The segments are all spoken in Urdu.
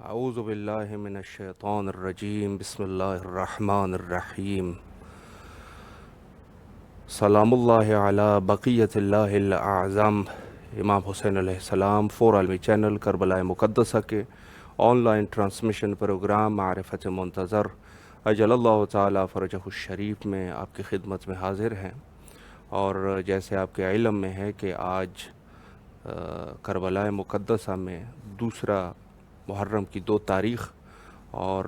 اعوذ باللہ من الشیطان الرجیم بسم اللہ الرحمن الرحیم سلام اللہ علی بقیت اللہ الاعظم امام حسین علیہ السلام فور عالمی چینل کربلا مقدسہ کے آن لائن ٹرانسمیشن پروگرام معرفت منتظر اجل اللہ تعالی فرجہ الشریف میں آپ کی خدمت میں حاضر ہیں۔ اور جیسے آپ کے علم میں ہے کہ آج کربلا مقدسہ میں دوسرا محرم کی 2 تاریخ اور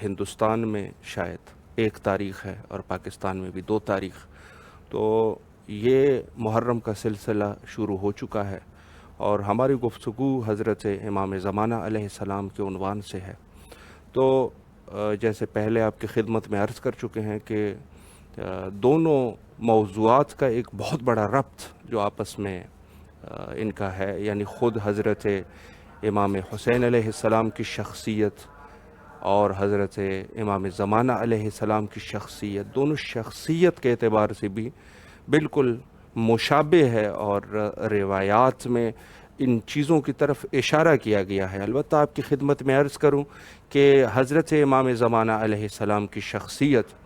ہندوستان میں شاید 1 تاریخ ہے اور پاکستان میں بھی 2 تاریخ، تو یہ محرم کا سلسلہ شروع ہو چکا ہے اور ہماری گفتگو حضرت امام زمانہ علیہ السلام کے عنوان سے ہے۔ تو جیسے پہلے آپ کی خدمت میں عرض کر چکے ہیں کہ دونوں موضوعات کا ایک بہت بڑا ربط جو آپس میں ان کا ہے، یعنی خود حضرت امام حسین علیہ السلام کی شخصیت اور حضرت امام زمانہ علیہ السلام کی شخصیت، دونوں شخصیت کے اعتبار سے بھی بالکل مشابہ ہے اور روایات میں ان چیزوں کی طرف اشارہ کیا گیا ہے۔ البتہ آپ کی خدمت میں عرض کروں کہ حضرت امام زمانہ علیہ السلام کی شخصیت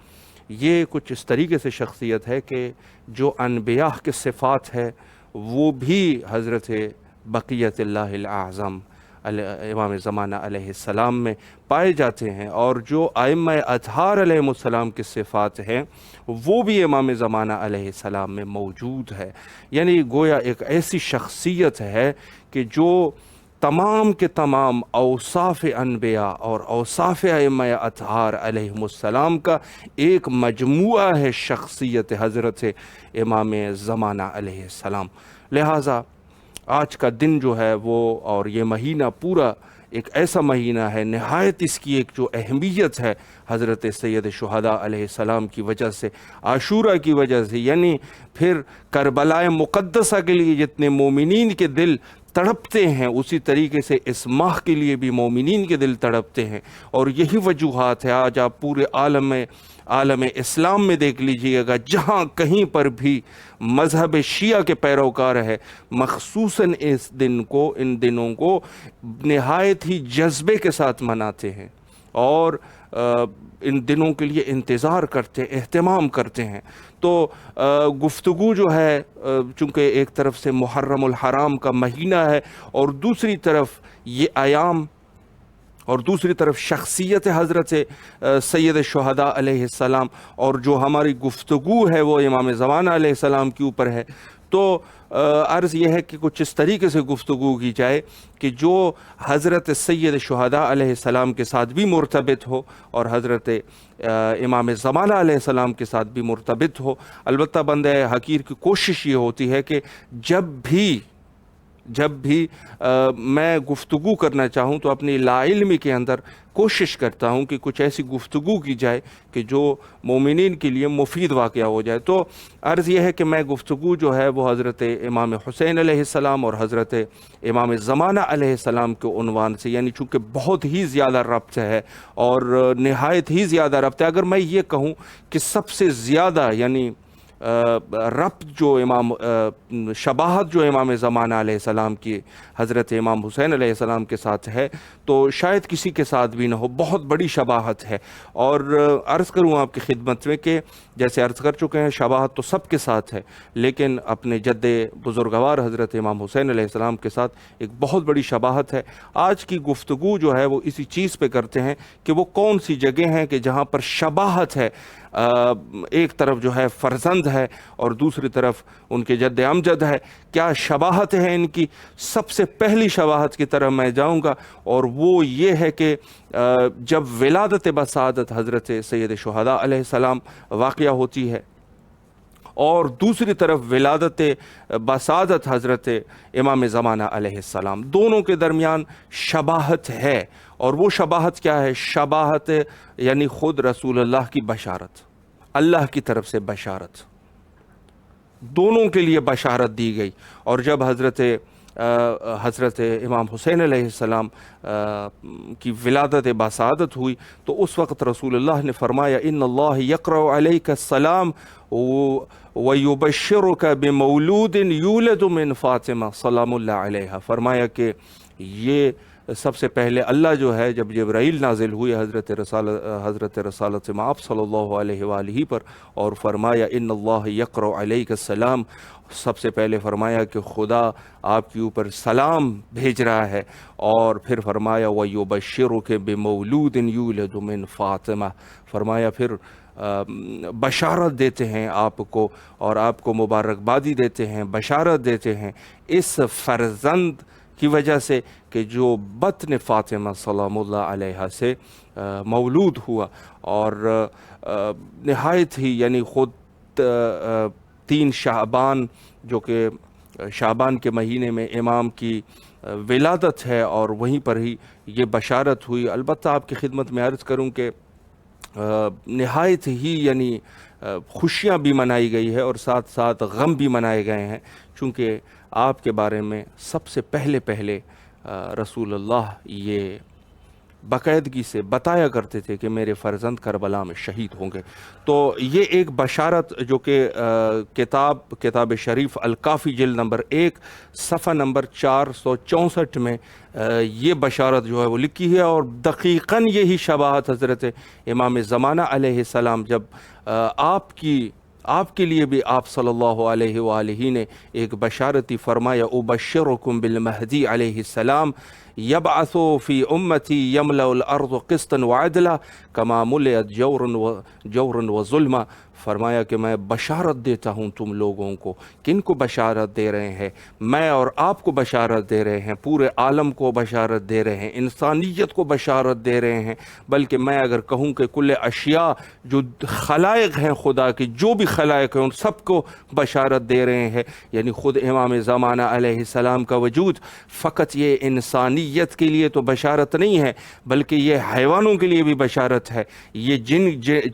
یہ کچھ اس طریقے سے شخصیت ہے کہ جو انبیاء کے صفات ہے وہ بھی حضرت بقیت اللہ الاعظم امام زمانہ علیہ السلام میں پائے جاتے ہیں، اور جو ائمہ اطہار علیہ السلام کے صفات ہیں وہ بھی امام زمانہ علیہ السلام میں موجود ہے۔ یعنی گویا ایک ایسی شخصیت ہے کہ جو تمام کے تمام اوصاف انبیاء اور اوصاف ائمہ اطہار علیہ السلام کا ایک مجموعہ ہے شخصیت حضرت امام زمانہ علیہ السلام۔ لہٰذا آج کا دن جو ہے وہ اور یہ مہینہ پورا ایک ایسا مہینہ ہے، نہایت اس کی ایک جو اہمیت ہے حضرت سید شہداء علیہ السلام کی وجہ سے، عاشورہ کی وجہ سے، یعنی پھر کربلا مقدسہ کے لیے جتنے مومنین کے دل تڑپتے ہیں اسی طریقے سے اس ماہ کے لیے بھی مومنین کے دل تڑپتے ہیں، اور یہی وجوہات ہے۔ آج آپ پورے عالم اسلام میں دیکھ لیجئے گا، جہاں کہیں پر بھی مذہب شیعہ کے پیروکار ہے، مخصوصاً ان دنوں کو نہایت ہی جذبے کے ساتھ مناتے ہیں اور ان دنوں کے لیے انتظار کرتے، اہتمام کرتے ہیں۔ تو گفتگو جو ہے چونکہ ایک طرف سے محرم الحرام کا مہینہ ہے اور دوسری طرف یہ ایام اور دوسری طرف شخصیت حضرت سید شہداء علیہ السلام، اور جو ہماری گفتگو ہے وہ امام زمانہ علیہ السلام کے اوپر ہے، تو عرض یہ ہے کہ کچھ اس طریقے سے گفتگو کی جائے کہ جو حضرت سید شہداء علیہ السلام کے ساتھ بھی مرتبط ہو اور حضرت امام زمانہ علیہ السلام کے ساتھ بھی مرتبط ہو۔ البتہ بندہ حقیر کی کوشش یہ ہوتی ہے کہ جب بھی میں گفتگو کرنا چاہوں تو اپنی لا علمی کے اندر کوشش کرتا ہوں کہ کچھ ایسی گفتگو کی جائے کہ جو مومنین کے لیے مفید واقعہ ہو جائے۔ تو عرض یہ ہے کہ میں گفتگو جو ہے وہ حضرت امام حسین علیہ السلام اور حضرت امام زمانہ علیہ السلام کے عنوان سے، یعنی چونکہ بہت ہی زیادہ ربط ہے اور نہایت ہی زیادہ ربط ہے، اگر میں یہ کہوں کہ سب سے زیادہ یعنی ربط جو شباہت جو امام زمانہ علیہ السلام کی حضرت امام حسین علیہ السلام کے ساتھ ہے تو شاید کسی کے ساتھ بھی نہ ہو، بہت بڑی شباہت ہے۔ اور عرض کروں آپ کی خدمت میں کہ جیسے عرض کر چکے ہیں شباہت تو سب کے ساتھ ہے، لیکن اپنے جد بزرگوار حضرت امام حسین علیہ السلام کے ساتھ ایک بہت بڑی شباہت ہے۔ آج کی گفتگو جو ہے وہ اسی چیز پہ کرتے ہیں کہ وہ کون سی جگہ ہیں کہ جہاں پر شباہت ہے، ایک طرف جو ہے فرزند ہے اور دوسری طرف ان کے جد امجد ہے، کیا شباہت ہے ان کی؟ سب سے پہلی شباہت کی طرف میں جاؤں گا، اور وہ یہ ہے کہ جب ولادت بسعادت حضرت سید شہداء علیہ السلام واقعہ ہوتی ہے اور دوسری طرف ولادت بسعادت حضرت امام زمانہ علیہ السلام، دونوں کے درمیان شباہت ہے۔ اور وہ شباہت کیا ہے؟ شباہت یعنی خود رسول اللہ کی بشارت، اللہ کی طرف سے بشارت، دونوں کے لیے بشارت دی گئی۔ اور جب حضرت امام حسین علیہ السلام کی ولادت بسعادت ہوئی تو اس وقت رسول اللہ نے فرمایا ان اللہ یقرأ علیک السلام ویبشرک بمولود یولد من فاطمہ سلام اللہ علیہ، فرمایا کہ یہ سب سے پہلے اللہ جو ہے جب جبرائیل نازل ہوئے حضرت رسالت مآب صلی اللہ علیہ وآلہ پر اور فرمایا ان اللہ یقرأ علیک السلام، سب سے پہلے فرمایا کہ خدا آپ کے اوپر سلام بھیج رہا ہے، اور پھر فرمایا وَيُبَشِّرُكَ بِمَوْلُودٍ يُولَدُ مِنْ فاطمہ، فرمایا پھر بشارت دیتے ہیں آپ کو اور آپ کو مبارکبادی دیتے ہیں، بشارت دیتے ہیں اس فرزند کی وجہ سے کہ جو بطن فاطمہ سلام اللہ علیہ سے مولود ہوا، اور نہایت ہی یعنی خود 3 شعبان جو کہ شعبان کے مہینے میں امام کی ولادت ہے، اور وہیں پر ہی یہ بشارت ہوئی۔ البتہ آپ کی خدمت میں عرض کروں کہ نہایت ہی یعنی خوشیاں بھی منائی گئی ہے اور ساتھ ساتھ غم بھی منائے گئے ہیں، چونکہ آپ کے بارے میں سب سے پہلے رسول اللہ یہ باقاعدگی سے بتایا کرتے تھے کہ میرے فرزند کربلا میں شہید ہوں گے۔ تو یہ ایک بشارت جو کہ کتاب شریف الکافی جلد نمبر 1 صفحہ نمبر 464 میں یہ بشارت جو ہے وہ لکھی ہے، اور دقیقاً یہی شباہت حضرت امام زمانہ علیہ السلام جب آپ کے لیے بھی آپ صلی اللہ علیہ وآلہ نے ایک بشارتی فرمایا ابشرکم بالمہدی علیہ السلام یبعث فی امتی یملأ الارض قسطا وعدلا کما ملئت جورا وظلما، فرمایا کہ میں بشارت دیتا ہوں تم لوگوں کو۔ کن کو بشارت دے رہے ہیں؟ میں اور آپ کو بشارت دے رہے ہیں، پورے عالم کو بشارت دے رہے ہیں، انسانیت کو بشارت دے رہے ہیں، بلکہ میں اگر کہوں کہ کل اشیاء جو خلائق ہیں خدا کی، جو بھی خلائق ہیں ان سب کو بشارت دے رہے ہیں۔ یعنی خود امام زمانہ علیہ السلام کا وجود فقط یہ انسانیت کے لیے تو بشارت نہیں ہے، بلکہ یہ حیوانوں کے لیے بھی بشارت ہے، یہ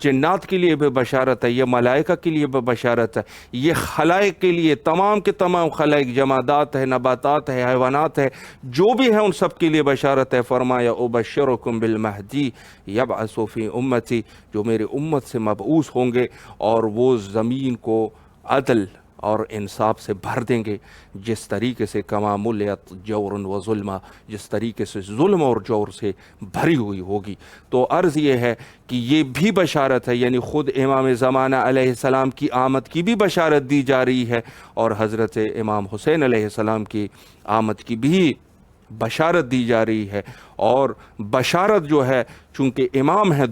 جنات کے لیے بھی بشارت ہے، یہ ملائکہ کے لیے بھی بشارت ہے، یہ خلائق کے لیے، تمام کے تمام خلائق، جمادات ہے، نباتات ہے، حیوانات ہے، جو بھی ہیں ان سب کے لیے بشارت ہے۔ فرمایا ابشرکم بالمہدی یبعث فی امتی، جو میرے امت سے مبعوث ہوں گے اور وہ زمین کو عدل اور انصاف سے بھر دیں گے، جس طریقے سے کما ملیت جور و ظلم، جس طریقے سے ظلم اور جور سے بھری ہوئی ہوگی۔ تو عرض یہ ہے کہ یہ بھی بشارت ہے، یعنی خود امام زمانہ علیہ السلام کی آمد کی بھی بشارت دی جا رہی ہے، اور حضرت امام حسین علیہ السلام کی آمد کی بھی بشارت دی جا رہی ہے۔ اور بشارت جو ہے چونکہ امام ہیں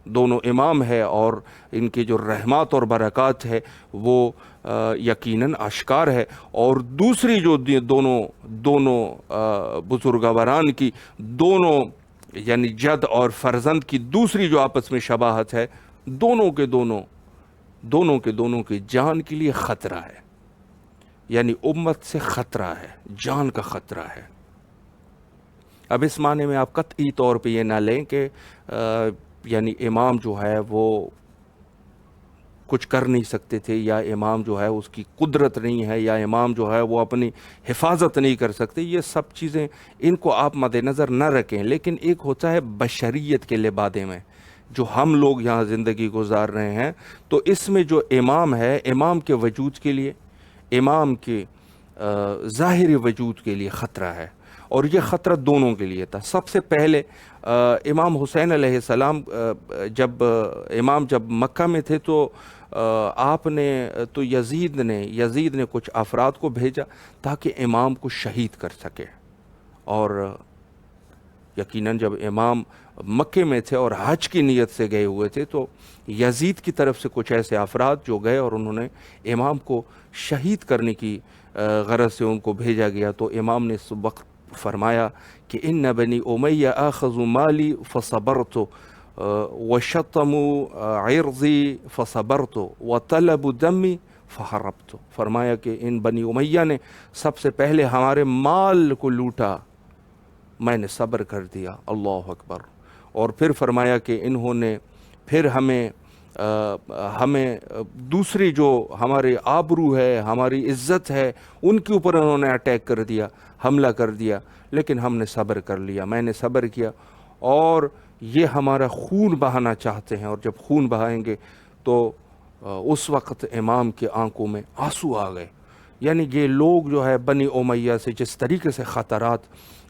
دونوں امام ہے، اور ان کے جو رحمات اور برکات ہے وہ یقیناً اشکار ہے۔ اور دوسری جو دونوں بزرگواران کی دونوں یعنی جد اور فرزند کی دوسری جو آپس میں شباہت ہے، دونوں کے جان کے لیے خطرہ ہے، یعنی امت سے خطرہ ہے، جان کا خطرہ ہے۔ اب اس معنی میں آپ قطعی طور پہ یہ نہ لیں کہ یعنی امام جو ہے وہ کچھ کر نہیں سکتے تھے، یا امام جو ہے اس کی قدرت نہیں ہے، یا امام جو ہے وہ اپنی حفاظت نہیں کر سکتے۔ یہ سب چیزیں ان کو آپ مد نظر نہ رکھیں، لیکن ایک ہوتا ہے بشریت کے لبادے میں جو ہم لوگ یہاں زندگی گزار رہے ہیں، تو اس میں جو امام ہے، امام کے وجود کے لیے، امام کے ظاہری وجود کے لیے خطرہ ہے، اور یہ خطرہ دونوں کے لیے تھا۔ سب سے پہلے امام حسین علیہ السلام جب مکہ میں تھے تو آپ نے تو یزید نے کچھ افراد کو بھیجا تاکہ امام کو شہید کر سکے، اور یقیناً جب امام مکے میں تھے اور حج کی نیت سے گئے ہوئے تھے تو یزید کی طرف سے کچھ ایسے افراد جو گئے اور انہوں نے امام کو شہید کرنے کی غرض سے ان کو بھیجا گیا۔ تو امام نے اس وقت فرمایا کہ ان بنی امیہ آخذوا مالی فصبرت وشتموا عرضی فصبرت وطلبوا دمی فحربت، فرمایا کہ ان بنی امیہ نے سب سے پہلے ہمارے مال کو لوٹا، میں نے صبر کر دیا، اللہ اکبر، اور پھر فرمایا کہ انہوں نے پھر ہمیں دوسری جو ہمارے آبرو ہے، ہماری عزت ہے، ان کے اوپر انہوں نے اٹیک کر دیا، حملہ کر دیا، لیکن ہم نے صبر کر لیا، میں نے صبر کیا، اور یہ ہمارا خون بہانا چاہتے ہیں، اور جب خون بہائیں گے تو اس وقت امام کے آنکھوں میں آنسو آ گئے، یعنی یہ لوگ جو ہے بنی امیہ سے جس طریقے سے خطرات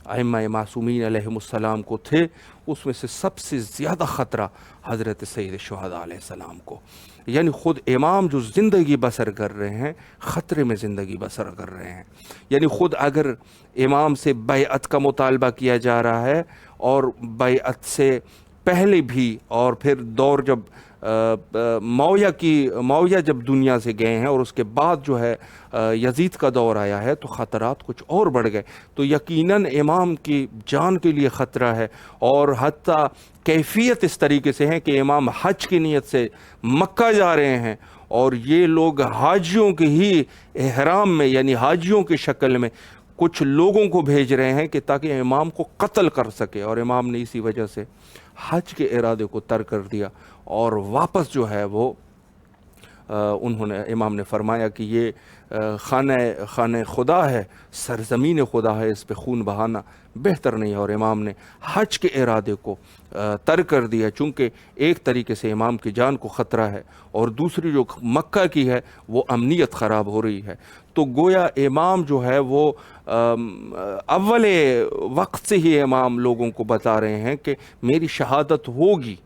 ائمہ معصومین علیہم السلام کو تھے، اس میں سے سب سے زیادہ خطرہ حضرت سید شہداء علیہ السلام کو، یعنی خود امام جو زندگی بسر کر رہے ہیں خطرے میں زندگی بسر کر رہے ہیں۔ یعنی خود اگر امام سے بیعت کا مطالبہ کیا جا رہا ہے، اور بیعت سے پہلے بھی، اور پھر دور جب معاویہ جب دنیا سے گئے ہیں، اور اس کے بعد جو ہے یزید کا دور آیا ہے، تو خطرات کچھ اور بڑھ گئے، تو یقیناً امام کی جان کے لیے خطرہ ہے۔ اور حتیٰ کیفیت اس طریقے سے ہے کہ امام حج کی نیت سے مکہ جا رہے ہیں، اور یہ لوگ حاجیوں کے ہی احرام میں، یعنی حاجیوں کی شکل میں کچھ لوگوں کو بھیج رہے ہیں کہ تاکہ امام کو قتل کر سکے، اور امام نے اسی وجہ سے حج کے ارادے کو ترک کر دیا، اور واپس جو ہے وہ امام نے فرمایا کہ یہ خانہ خدا ہے، سرزمین خدا ہے، اس پہ خون بہانا بہتر نہیں ہے، اور امام نے حج کے ارادے کو ترک کر دیا، چونکہ ایک طریقے سے امام کی جان کو خطرہ ہے، اور دوسری جو مکہ کی ہے وہ امنیت خراب ہو رہی ہے۔ تو گویا امام جو ہے وہ اول وقت سے ہی امام لوگوں کو بتا رہے ہیں کہ میری شہادت ہوگی،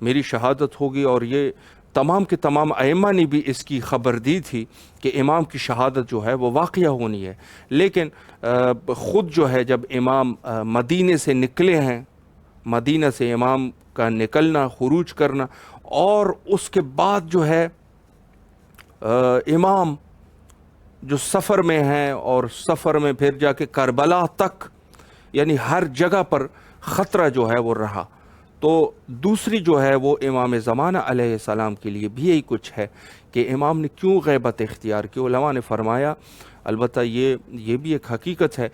میری شہادت ہوگی، اور یہ تمام کے تمام ائمہ نے بھی اس کی خبر دی تھی کہ امام کی شہادت جو ہے وہ واقعہ ہونی ہے۔ لیکن خود جو ہے جب امام مدینے سے نکلے ہیں، مدینہ سے امام کا نکلنا، خروج کرنا، اور اس کے بعد جو ہے امام جو سفر میں ہیں، اور سفر میں پھر جا کے کربلا تک، یعنی ہر جگہ پر خطرہ جو ہے وہ رہا۔ تو دوسری جو ہے وہ امام زمانہ علیہ السلام کے لیے بھی یہی کچھ ہے کہ امام نے کیوں غیبت اختیار کی۔ علماء نے فرمایا، البتہ یہ بھی ایک حقیقت ہے،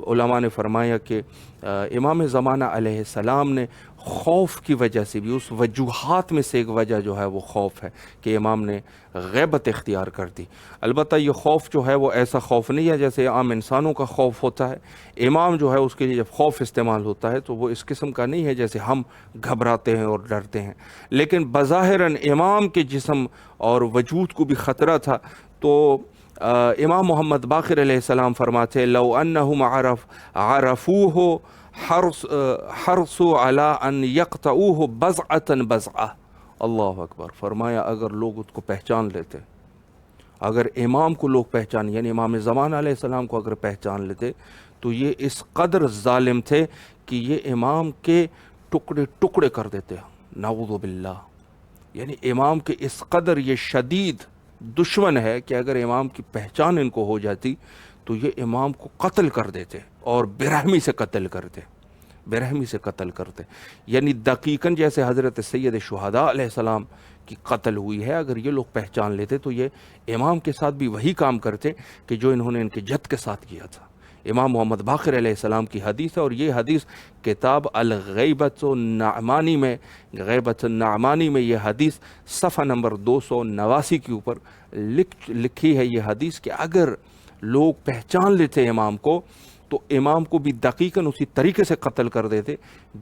علماء نے فرمایا کہ امام زمانہ علیہ السلام نے خوف کی وجہ سے بھی، اس وجوہات میں سے ایک وجہ جو ہے وہ خوف ہے کہ امام نے غیبت اختیار کر دی۔ البتہ یہ خوف جو ہے وہ ایسا خوف نہیں ہے جیسے عام انسانوں کا خوف ہوتا ہے۔ امام جو ہے اس کے لیے جب خوف استعمال ہوتا ہے تو وہ اس قسم کا نہیں ہے جیسے ہم گھبراتے ہیں اور ڈرتے ہیں، لیکن بظاہراً امام کے جسم اور وجود کو بھی خطرہ تھا۔ تو امام محمد باقر علیہ السلام فرماتے لو انہم عرفوہ حرصوا علی ان یقطعوہ بضعۃ بضعہ۔ اللہ اکبر، فرمایا اگر لوگ اس کو پہچان لیتے، اگر امام کو لوگ پہچان، یعنی امام زمانہ علیہ السلام کو اگر پہچان لیتے، تو یہ اس قدر ظالم تھے کہ یہ امام کے ٹکڑے ٹکڑے کر دیتے، نعوذ باللہ۔ یعنی امام کے اس قدر یہ شدید دشمن ہے کہ اگر امام کی پہچان ان کو ہو جاتی تو یہ امام کو قتل کر دیتے، اور برحمی سے قتل کرتے، برحمی سے قتل کرتے۔ یعنی دقیقاً جیسے حضرت سید شہداء علیہ السلام کی قتل ہوئی ہے، اگر یہ لوگ پہچان لیتے تو یہ امام کے ساتھ بھی وہی کام کرتے کہ جو انہوں نے ان کے جد کے ساتھ کیا تھا۔ امام محمد باقر علیہ السلام کی حدیث ہے، اور یہ حدیث کتاب الغیبۃ النعمانی میں، غیبۃ النعمانی میں یہ حدیث صفحہ نمبر 289 کے اوپر لکھی ہے یہ حدیث کہ اگر لوگ پہچان لیتے امام کو تو امام کو بھی دقیقاً اسی طریقے سے قتل کر دیتے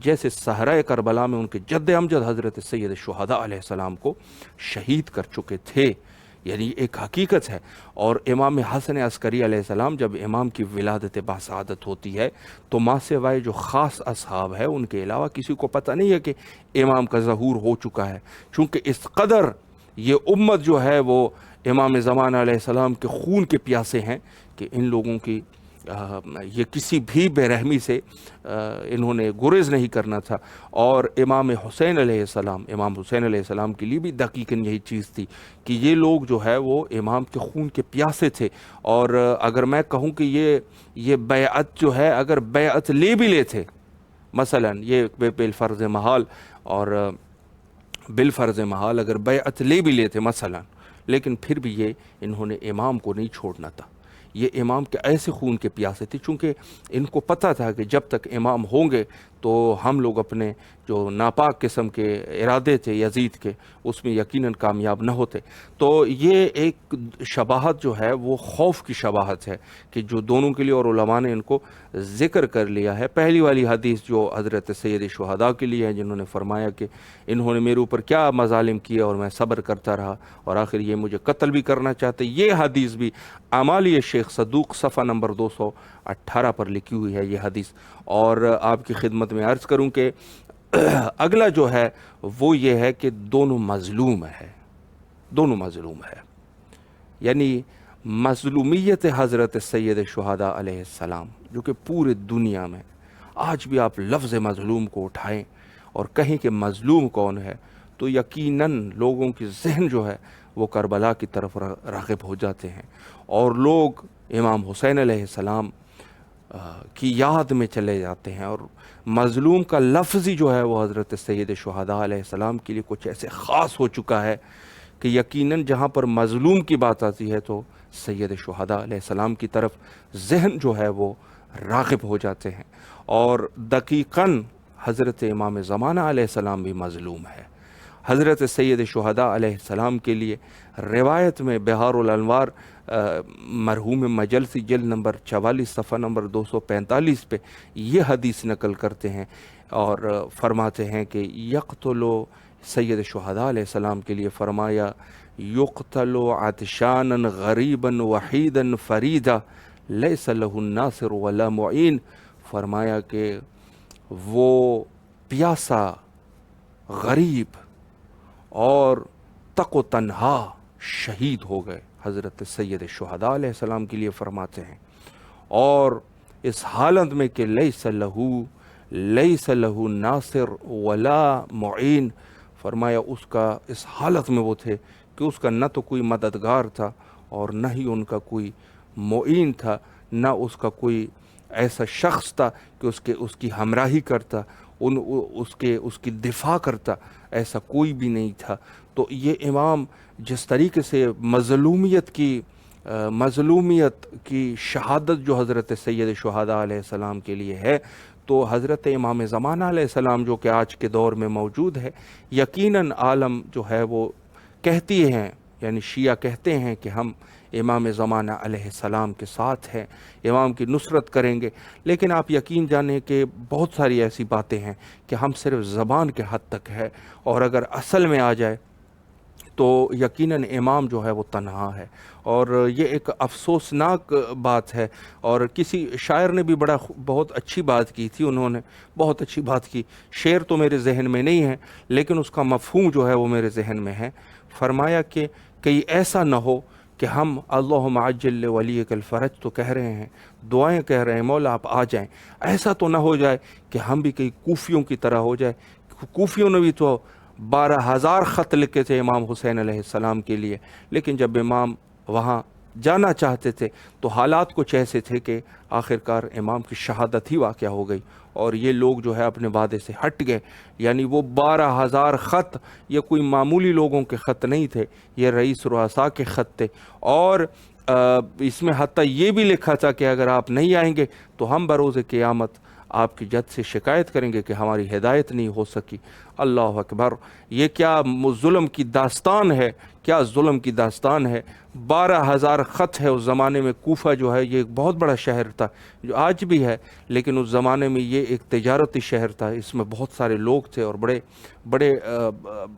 جیسے صحرائے کربلا میں ان کے جد امجد حضرت سید شہداء علیہ السلام کو شہید کر چکے تھے۔ یعنی ایک حقیقت ہے۔ اور امام حسن عسکری علیہ السلام جب امام کی ولادت باسعادت ہوتی ہے تو ماں سوائے جو خاص اصحاب ہے ان کے علاوہ کسی کو پتہ نہیں ہے کہ امام کا ظہور ہو چکا ہے، چونکہ اس قدر یہ امت جو ہے وہ امام زمانہ علیہ السلام کے خون کے پیاسے ہیں کہ ان لوگوں کی یہ کسی بھی بے رحمی سے انہوں نے گریز نہیں کرنا تھا۔ اور امام حسین علیہ السلام، امام حسین علیہ السلام کے لیے بھی دقیقاً یہی چیز تھی کہ یہ لوگ جو ہے وہ امام کے خون کے پیاسے تھے۔ اور اگر میں کہوں کہ یہ بیعت جو ہے، اگر بیعت لے بھی لیتے، مثلا یہ بالفرض محال، اور بالفرض محال اگر بیعت لے بھی لیتے مثلا، لیکن پھر بھی یہ انہوں نے امام کو نہیں چھوڑنا تھا۔ یہ امام کے ایسے خون کے پیاسے تھے، چونکہ ان کو پتہ تھا کہ جب تک امام ہوں گے تو ہم لوگ اپنے جو ناپاک قسم کے ارادے تھے یزید کے اس میں یقیناً کامیاب نہ ہوتے۔ تو یہ ایک شباہت جو ہے وہ خوف کی شباہت ہے کہ جو دونوں کے لیے، اور علماء نے ان کو ذکر کر لیا ہے۔ پہلی والی حدیث جو حضرت سید شہداء کے لیے ہے، جنہوں نے فرمایا کہ انہوں نے میرے اوپر کیا مظالم کیے اور میں صبر کرتا رہا اور آخر یہ مجھے قتل بھی کرنا چاہتے، یہ حدیث بھی اعمال شیخ صدوق صفحہ نمبر 218 پر لکھی ہوئی ہے یہ حدیث۔ اور آپ کی خدمت میں عرض کروں کہ اگلا جو ہے وہ یہ ہے کہ دونوں مظلوم ہے، دونوں مظلوم ہے، یعنی مظلومیت حضرت سید شہداء علیہ السلام جو کہ پورے دنیا میں آج بھی آپ لفظ مظلوم کو اٹھائیں اور کہیں کہ مظلوم کون ہے تو یقیناً لوگوں کی ذہن جو ہے وہ کربلا کی طرف راغب ہو جاتے ہیں، اور لوگ امام حسین علیہ السلام کی یاد میں چلے جاتے ہیں، اور مظلوم کا لفظ ہی جو ہے وہ حضرت سید شہداء علیہ السلام کے لیے کچھ ایسے خاص ہو چکا ہے کہ یقیناً جہاں پر مظلوم کی بات آتی ہے تو سید شہداء علیہ السلام کی طرف ذہن جو ہے وہ راغب ہو جاتے ہیں۔ اور دقیقاً حضرت امام زمانہ علیہ السلام بھی مظلوم ہے۔ حضرت سید شہداء علیہ السلام کے لیے روایت میں بہار الانوار مرحوم مجلسی جلد نمبر 44 صفحہ نمبر 245 پہ یہ حدیث نقل کرتے ہیں اور فرماتے ہیں کہ یقتل سید شہداء علیہ السلام کے لیے فرمایا یقتل عطشانا غریبا وحیدا فریدا لیس لہ الناصر ولا معین، فرمایا کہ وہ پیاسا، غریب اور تک و تنہا شہید ہو گئے، حضرت سید شہداء علیہ السلام کے لیے فرماتے ہیں، اور اس حالت میں کہ لیس لہ ناصر ولا معین، فرمایا اس کا اس حالت میں وہ تھے کہ اس کا نہ تو کوئی مددگار تھا اور نہ ہی ان کا کوئی معین تھا، نہ اس کا کوئی ایسا شخص تھا کہ اس کی ہمراہی کرتا، اس کی دفاع کرتا، ایسا کوئی بھی نہیں تھا۔ تو یہ امام جس طریقے سے مظلومیت کی شہادت جو حضرت سید شہداء علیہ السلام کے لیے ہے، تو حضرت امام زمانہ علیہ السلام جو کہ آج کے دور میں موجود ہے، یقیناً عالم جو ہے وہ کہتی ہیں، یعنی شیعہ کہتے ہیں کہ ہم امام زمانہ علیہ السلام کے ساتھ ہیں، امام کی نصرت کریں گے، لیکن آپ یقین جانیں کہ بہت ساری ایسی باتیں ہیں کہ ہم صرف زبان کے حد تک ہے، اور اگر اصل میں آ جائے تو یقیناً امام جو ہے وہ تنہا ہے۔ اور یہ ایک افسوسناک بات ہے، اور کسی شاعر نے بھی بہت اچھی بات کی تھی، انہوں نے بہت اچھی بات کی، شعر تو میرے ذہن میں نہیں ہے لیکن اس کا مفہوم جو ہے وہ میرے ذہن میں ہے۔ فرمایا کہ کہیں ایسا نہ ہو کہ ہم اللہم عجل ولیک الفرج تو کہہ رہے ہیں، دعائیں کہہ رہے ہیں، مولا آپ آ جائیں، ایسا تو نہ ہو جائے کہ ہم بھی کئی کوفیوں کی طرح ہو جائے۔ کوفیوں نے بھی تو 12,000 خط لکھے تھے امام حسین علیہ السلام کے لیے، لیکن جب امام وہاں جانا چاہتے تھے تو حالات کچھ ایسے تھے کہ آخرکار امام کی شہادت ہی واقع ہو گئی، اور یہ لوگ جو ہے اپنے وعدے سے ہٹ گئے۔ یعنی وہ 12,000 خط یہ کوئی معمولی لوگوں کے خط نہیں تھے، یہ رئیس رؤساء کے خط تھے، اور اس میں حتیٰ یہ بھی لکھا تھا کہ اگر آپ نہیں آئیں گے تو ہم بروز قیامت آپ کی جد سے شکایت کریں گے کہ ہماری ہدایت نہیں ہو سکی۔ اللہ اکبر، یہ کیا ظلم کی داستان ہے، کیا ظلم کی داستان ہے۔ 12,000 خط ہے اس زمانے میں۔ کوفہ جو ہے یہ ایک بہت بڑا شہر تھا جو آج بھی ہے، لیکن اس زمانے میں یہ ایک تجارتی شہر تھا، اس میں بہت سارے لوگ تھے اور بڑے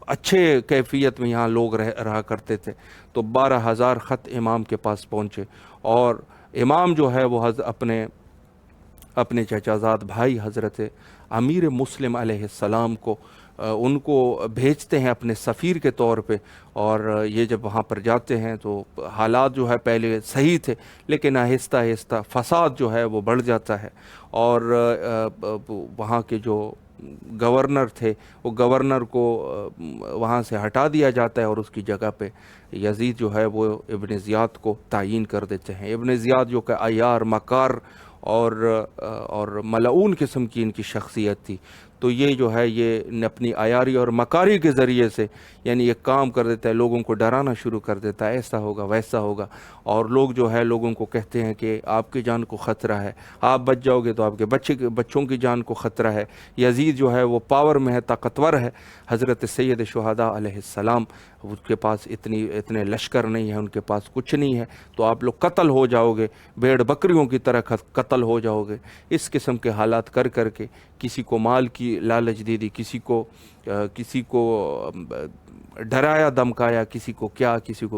اچھے کیفیت میں یہاں لوگ رہا کرتے تھے۔ تو 12,000 خط امام کے پاس پہنچے، اور امام جو ہے وہ اپنے چچا زاد بھائی حضرت امیر مسلم علیہ السلام کو ان کو بھیجتے ہیں اپنے سفیر کے طور پہ، اور یہ جب وہاں پر جاتے ہیں تو حالات جو ہے پہلے صحیح تھے، لیکن آہستہ آہستہ فساد جو ہے وہ بڑھ جاتا ہے، اور وہاں کے جو گورنر تھے وہ گورنر کو وہاں سے ہٹا دیا جاتا ہے، اور اس کی جگہ پہ یزید جو ہے وہ ابن زیاد کو تعیین کر دیتے ہیں۔ ابن زیاد جو کہ عیار، مکار اور ملعون قسم کی ان کی شخصیت تھی، تو یہ جو ہے یہ اپنی عیاری اور مکاری کے ذریعے سے یعنی یہ کام کر دیتا ہے، لوگوں کو ڈرانا شروع کر دیتا ہے، ایسا ہوگا ویسا ہوگا، اور لوگ جو ہے لوگوں کو کہتے ہیں کہ آپ کی جان کو خطرہ ہے، آپ بچ جاؤ گے تو آپ کے بچوں کی جان کو خطرہ ہے۔ یزید جو ہے وہ پاور میں ہے، طاقتور ہے، حضرت سید شہداء علیہ السلام ان کے پاس اتنے لشکر نہیں ہیں، ان کے پاس کچھ نہیں ہے، تو آپ لوگ قتل ہو جاؤ گے، بھیڑ بکریوں کی طرح قتل ہو جاؤ گے۔ اس قسم کے حالات کر کر کے کسی کو مال کی لالچ دے دی، کسی کو ڈرایا دمکایا، کسی کو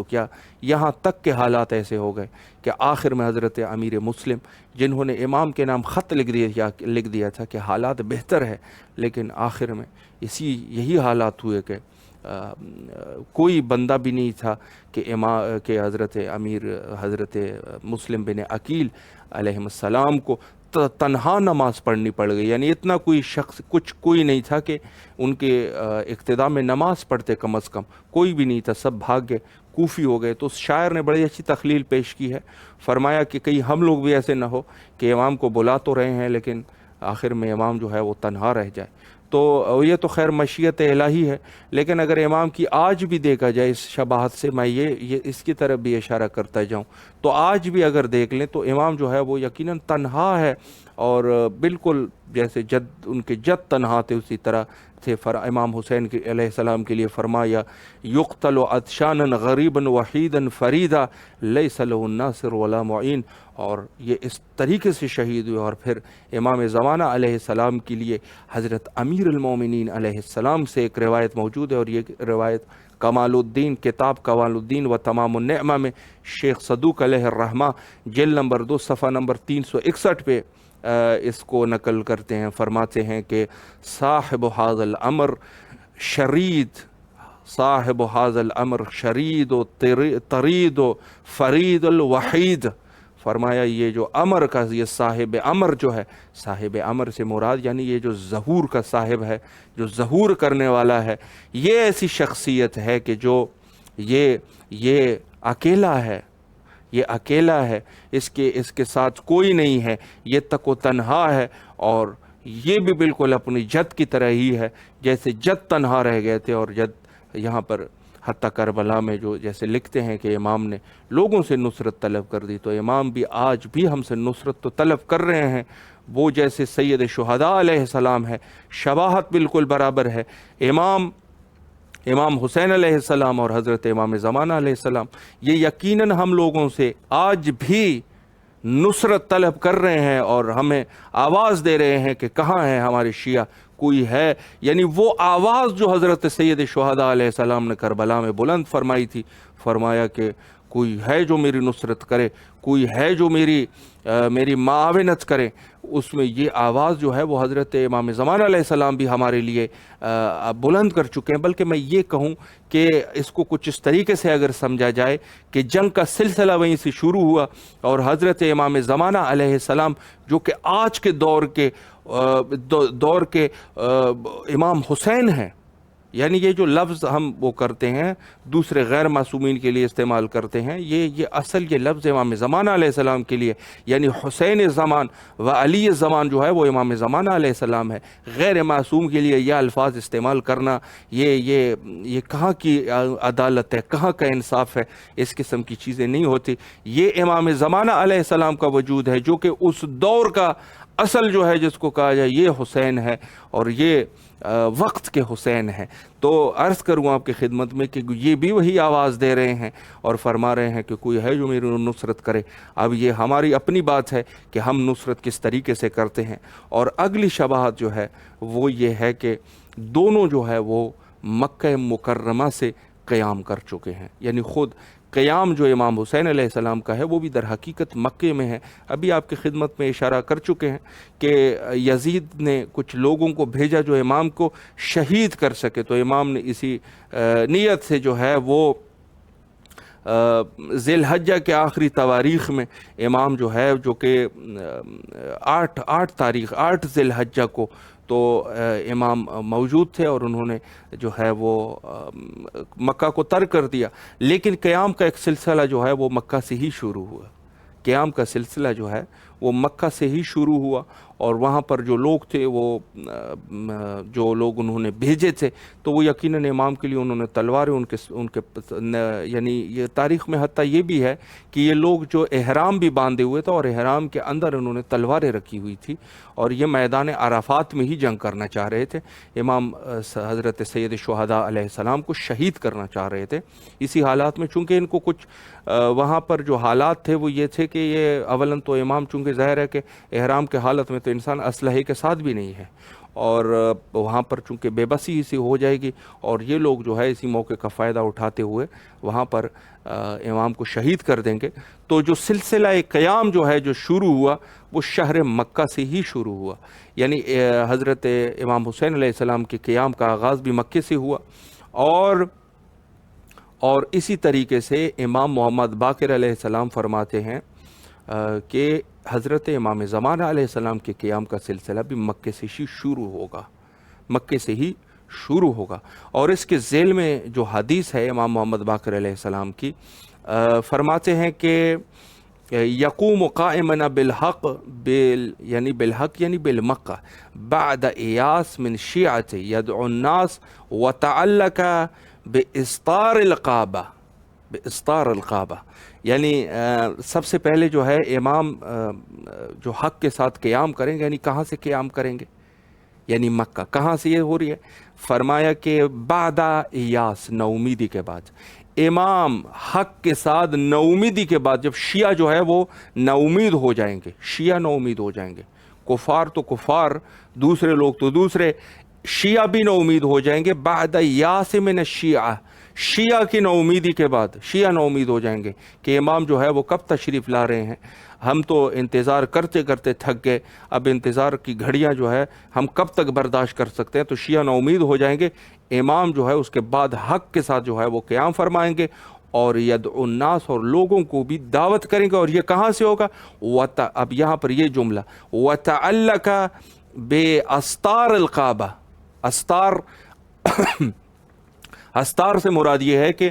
کیا، یہاں تک کے حالات ایسے ہو گئے کہ آخر میں حضرت امیر مسلم جنہوں نے امام کے نام خط لکھ دیا تھا کہ حالات بہتر ہے، لیکن آخر میں یہی حالات ہوئے کہ کوئی بندہ بھی نہیں تھا کہ حضرت امیر حضرت مسلم بن عقیل علیہ السلام کو تنہا نماز پڑھنی پڑ گئی، یعنی اتنا کوئی نہیں تھا کہ ان کے اقتداء میں نماز پڑھتے، کم از کم کوئی بھی نہیں تھا، سب بھاگ گئے، کوفی ہو گئے۔ تو اس شاعر نے بڑی اچھی تخلیل پیش کی ہے، فرمایا کہ کہیں ہم لوگ بھی ایسے نہ ہو کہ امام کو بلا تو رہے ہیں لیکن آخر میں امام جو ہے وہ تنہا رہ جائے۔ تو یہ تو خیر مشیت الہی ہے، لیکن اگر امام کی آج بھی دیکھا جائے اس شباہت سے میں یہ اس کی طرف بھی اشارہ کرتا جاؤں تو آج بھی اگر دیکھ لیں تو امام جو ہے وہ یقیناً تنہا ہے، اور بالکل جیسے ان کے جد تنہا تھے اسی طرح تھے۔ امام حسین علیہ السلام کے لیے فرمایا یقتل عطشانا غریبا وحیدا فریدا لیس له الناصر ولا معین، اور یہ اس طریقے سے شہید ہوئے۔ اور پھر امام زمانہ علیہ السلام کے لیے حضرت امیر المومنین علیہ السلام سے ایک روایت موجود ہے، اور یہ روایت کمال الدین، کتاب کمال الدین و تمام النعمہ میں شیخ صدوق علیہ الرحمہ جلد نمبر 2 صفحہ نمبر 361 پہ اس کو نقل کرتے ہیں، فرماتے ہیں کہ صاحب هذا الامر شرید و طرید و فرید الوحید، فرمایا یہ جو امر کا یہ صاحب امر جو ہے، صاحب امر سے مراد یعنی یہ جو ظہور کا صاحب ہے، جو ظہور کرنے والا ہے، یہ ایسی شخصیت ہے کہ جو یہ اکیلا ہے، یہ اکیلا ہے، اس کے ساتھ کوئی نہیں ہے، یہ تک و تنہا ہے، اور یہ بھی بالکل اپنی جد کی طرح ہی ہے، جیسے جد تنہا رہ گئے تھے، اور جد یہاں پر حتیٰ کربلا میں جو جیسے لکھتے ہیں کہ امام نے لوگوں سے نصرت طلب کر دی، تو امام بھی آج بھی ہم سے نصرت تو طلب کر رہے ہیں، وہ جیسے سید شہداء علیہ السلام ہے، شباہت بالکل برابر ہے۔ امام حسین علیہ السلام اور حضرت امام زمانہ علیہ السلام یہ یقیناً ہم لوگوں سے آج بھی نصرت طلب کر رہے ہیں، اور ہمیں آواز دے رہے ہیں کہ کہاں ہے ہمارے شیعہ، کوئی ہے؟ یعنی وہ آواز جو حضرت سید شہداء علیہ السلام نے کربلا میں بلند فرمائی تھی، فرمایا کہ کوئی ہے جو میری نصرت کرے، کوئی ہے جو میری معاونت کرے، اس میں یہ آواز جو ہے وہ حضرت امام زمانہ علیہ السلام بھی ہمارے لیے بلند کر چکے ہیں۔ بلکہ میں یہ کہوں کہ اس کو کچھ اس طریقے سے اگر سمجھا جائے کہ جنگ کا سلسلہ وہیں سے شروع ہوا، اور حضرت امام زمانہ علیہ السلام جو کہ آج کے دور کے امام حسین ہیں، یعنی یہ جو لفظ ہم وہ کرتے ہیں دوسرے غیر معصومین کے لیے استعمال کرتے ہیں، یہ اصل یہ لفظ امام زمانہ علیہ السلام کے لیے، یعنی حسین زمان و علی زمان جو ہے وہ امام زمانہ علیہ السلام ہے۔ غیر معصوم کے لیے یہ الفاظ استعمال کرنا یہ کہاں کی عدالت ہے، کہاں کا انصاف ہے؟ اس قسم کی چیزیں نہیں ہوتی۔ یہ امام زمانہ علیہ السلام کا وجود ہے جو کہ اس دور کا اصل جو ہے جس کو کہا جائے یہ حسین ہے، اور یہ وقت کے حسین ہیں۔ تو عرض کروں آپ کی خدمت میں کہ یہ بھی وہی آواز دے رہے ہیں اور فرما رہے ہیں کہ کوئی ہے جو میری نصرت کرے۔ اب یہ ہماری اپنی بات ہے کہ ہم نصرت کس طریقے سے کرتے ہیں۔ اور اگلی شباہت جو ہے وہ یہ ہے کہ دونوں جو ہے وہ مکہ مکرمہ سے قیام کر چکے ہیں، یعنی خود قیام جو امام حسین علیہ السلام کا ہے وہ بھی در حقیقت مکے میں ہے۔ ابھی آپ کی خدمت میں اشارہ کر چکے ہیں کہ یزید نے کچھ لوگوں کو بھیجا جو امام کو شہید کر سکے، تو امام نے اسی نیت سے جو ہے وہ ذی الحجہ کے آخری تواریخ میں امام جو ہے جو کہ 8 ذی الحجہ کو تو امام موجود تھے، اور انہوں نے جو ہے وہ مکہ کو ترک کر دیا، لیکن قیام کا ایک سلسلہ جو ہے وہ مکہ سے ہی شروع ہوا۔ قیام کا سلسلہ جو ہے وہ مکہ سے ہی شروع ہوا، اور وہاں پر جو لوگ تھے وہ جو لوگ انہوں نے بھیجے تھے تو وہ یقیناً امام کے لیے انہوں نے تلواریں ان کے یعنی یہ تاریخ میں حتیٰ یہ بھی ہے کہ یہ لوگ جو احرام بھی باندھے ہوئے تھے اور احرام کے اندر انہوں نے تلواریں رکھی ہوئی تھی، اور یہ میدان عرفات میں ہی جنگ کرنا چاہ رہے تھے۔ امام حضرت سید شہداء علیہ السلام کو شہید کرنا چاہ رہے تھے۔ اسی حالات میں چونکہ ان کو کچھ وہاں پر جو حالات تھے وہ یہ تھے کہ یہ اولاً تو امام چونکہ ظاہر ہے کہ احرام کے حالت میں تو انسان اسلحے کے ساتھ بھی نہیں ہے، اور وہاں پر چونکہ بے بسی اسی ہو جائے گی، اور یہ لوگ جو ہے اسی موقع کا فائدہ اٹھاتے ہوئے وہاں پر امام کو شہید کر دیں گے۔ تو جو سلسلہ قیام جو ہے جو شروع ہوا وہ شہر مکہ سے ہی شروع ہوا، یعنی حضرت امام حسین علیہ السلام کے قیام کا آغاز بھی مکے سے ہوا، اور اسی طریقے سے امام محمد باقر علیہ السلام فرماتے ہیں کہ حضرت امام زمانہ علیہ السلام کے قیام کا سلسلہ بھی مکے سے ہی شروع ہوگا، مکے سے ہی شروع ہوگا۔ اور اس کے ذیل میں جو حدیث ہے امام محمد باقر علیہ السلام کی، فرماتے ہیں کہ یقوم قائمنا بالحق یعنی بالمکہ بعد ایاس من شیعت یدعو الناس وتعلق باسطار القعبہ، یعنی سب سے پہلے جو ہے امام جو حق کے ساتھ قیام کریں گے، یعنی کہاں سے قیام کریں گے؟ یعنی مکہ۔ کہاں سے یہ ہو رہی ہے؟ فرمایا کہ بعد ایاس، نومیدی کے بعد، امام حق کے ساتھ نومیدی کے بعد، جب شیعہ جو ہے وہ نومید ہو جائیں گے، شیعہ نومید ہو جائیں گے، کفار تو کفار، دوسرے لوگ تو دوسرے، شیعہ بھی نومید ہو جائیں گے۔ بعد یاس من الشیعہ، شیعہ کی نومیدی کے بعد شیعہ نومید ہو جائیں گے کہ امام جو ہے وہ کب تشریف لا رہے ہیں، ہم تو انتظار کرتے کرتے تھک گئے، اب انتظار کی گھڑیاں جو ہے ہم کب تک برداشت کر سکتے ہیں۔ تو شیعہ نومید ہو جائیں گے، امام جو ہے اس کے بعد حق کے ساتھ جو ہے وہ قیام فرمائیں گے، اور یدعو الناس، اور لوگوں کو بھی دعوت کریں گے۔ اور یہ کہاں سے ہوگا؟ اب یہاں پر یہ جملہ وَتَعَلَّقَ بِأَسْطَارِ الْقَعْبَةِ، استار سے مراد یہ ہے کہ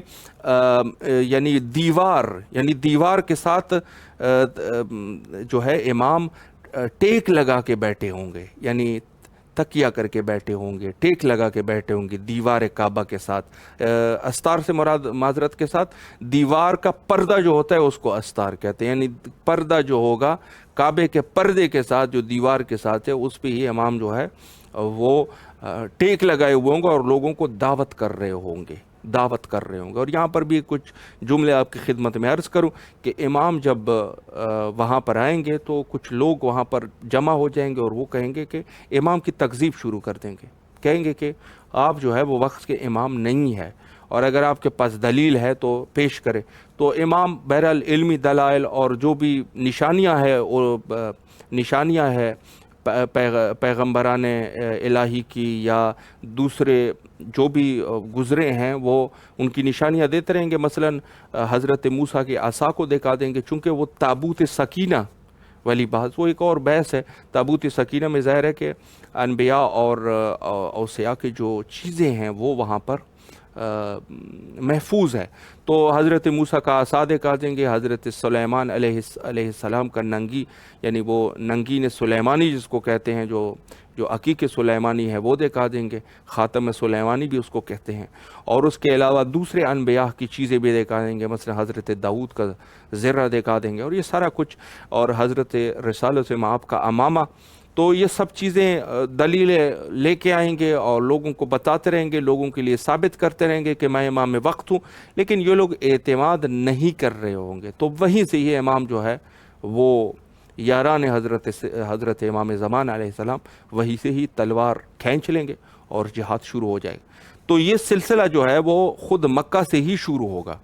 یعنی دیوار کے ساتھ جو ہے امام ٹیک لگا کے بیٹھے ہوں گے، یعنی تکیہ کر کے بیٹھے ہوں گے، ٹیک لگا کے بیٹھے ہوں گے دیوار کعبہ کے ساتھ۔ استار سے مراد معذرت کے ساتھ دیوار کا پردہ جو ہوتا ہے اس کو استار کہتے ہیں، یعنی پردہ جو ہوگا کعبے کے پردے کے ساتھ جو دیوار کے ساتھ ہے اس پہ ہی امام جو ہے وہ ٹیک لگائے ہوئے ہوں گے اور لوگوں کو دعوت کر رہے ہوں گے۔ اور یہاں پر بھی کچھ جملے آپ کی خدمت میں عرض کروں کہ امام جب وہاں پر آئیں گے تو کچھ لوگ وہاں پر جمع ہو جائیں گے اور وہ کہیں گے کہ امام کی تکذیب شروع کر دیں گے، کہیں گے کہ آپ جو ہے وہ وقت کے امام نہیں ہے، اور اگر آپ کے پاس دلیل ہے تو پیش کرے۔ تو امام بہرحال علمی دلائل اور جو بھی نشانیاں ہیں پیغمبران الہی کی یا دوسرے جو بھی گزرے ہیں وہ ان کی نشانیاں دیتے رہیں گے۔ مثلا حضرت موسیٰ کی عصا کو دکھا دیں گے، چونکہ وہ تابوت سکینہ والی بات، وہ ایک اور بحث ہے۔ تابوت سکینہ میں ظاہر ہے کہ انبیاء اور اوصیاء کی جو چیزیں ہیں وہ وہاں پر محفوظ ہے۔ تو حضرت موسیٰ کا عصا دکھا دیں گے، حضرت سلیمان علیہ السلام کا ننگی، یعنی وہ ننگین سلیمانی جس کو کہتے ہیں، جو عقیق سلیمانی ہے وہ دکھا دیں گے، خاتم سلیمانی بھی اس کو کہتے ہیں۔ اور اس کے علاوہ دوسرے انبیاء کی چیزیں بھی دکھا دیں گے، مثلا حضرت داؤد کا زرہ دکھا دیں گے، اور یہ سارا کچھ، اور حضرت رسالت مآب کا امامہ۔ تو یہ سب چیزیں دلیلیں لے کے آئیں گے اور لوگوں کو بتاتے رہیں گے، لوگوں کے لیے ثابت کرتے رہیں گے کہ میں امام وقت ہوں، لیکن یہ لوگ اعتماد نہیں کر رہے ہوں گے۔ تو وہیں سے یہ امام جو ہے وہ یاران حضرت امام زمان علیہ السلام وہیں سے ہی تلوار کھینچ لیں گے اور جہاد شروع ہو جائے گا۔ تو یہ سلسلہ جو ہے وہ خود مکہ سے ہی شروع ہوگا،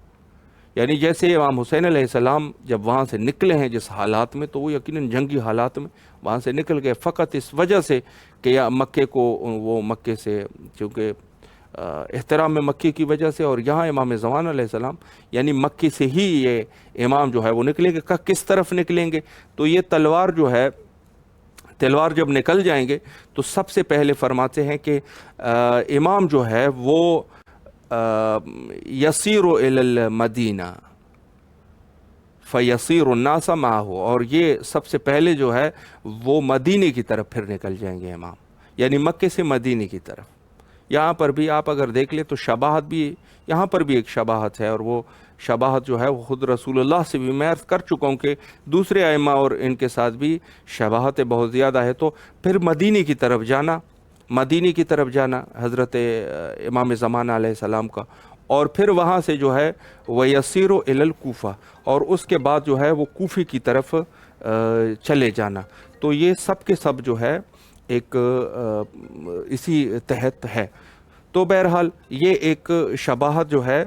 یعنی جیسے امام حسین علیہ السلام جب وہاں سے نکلے ہیں جس حالات میں، تو وہ یقیناً جنگی حالات میں وہاں سے نکل گئے، فقط اس وجہ سے کہ مکے سے چونکہ احترام میں مکے کی وجہ سے، اور یہاں امام زمان علیہ السلام یعنی مکے سے ہی یہ امام جو ہے وہ نکلیں گے۔ کس طرف نکلیں گے؟ تو یہ تلوار جب نکل جائیں گے تو سب سے پہلے فرماتے ہیں کہ امام جو ہے وہ یسیر الی المدینہ فیصیر الناس معه، اور یہ سب سے پہلے جو ہے وہ مدینے کی طرف پھر نکل جائیں گے امام، یعنی مکے سے مدینے کی طرف۔ یہاں پر بھی آپ اگر دیکھ لیں تو شباہت بھی، یہاں پر بھی ایک شباہت ہے، اور وہ شباہت جو ہے وہ خود رسول اللہ سے بھی میں عرض کر چکا ہوں کہ دوسرے ائمہ اور ان کے ساتھ بھی شباہت بہت زیادہ ہے۔ تو پھر مدینے کی طرف جانا، مدینے کی طرف جانا حضرت امام زمانہ علیہ السلام کا، اور پھر وہاں سے جو ہے وَيَسِيرُ إِلَى الْكُوفَةِ، اور اس کے بعد جو ہے وہ کوفے کی طرف چلے جانا۔ تو یہ سب کے سب جو ہے ایک اسی تحت ہے۔ تو بہرحال یہ ایک شباہت جو ہے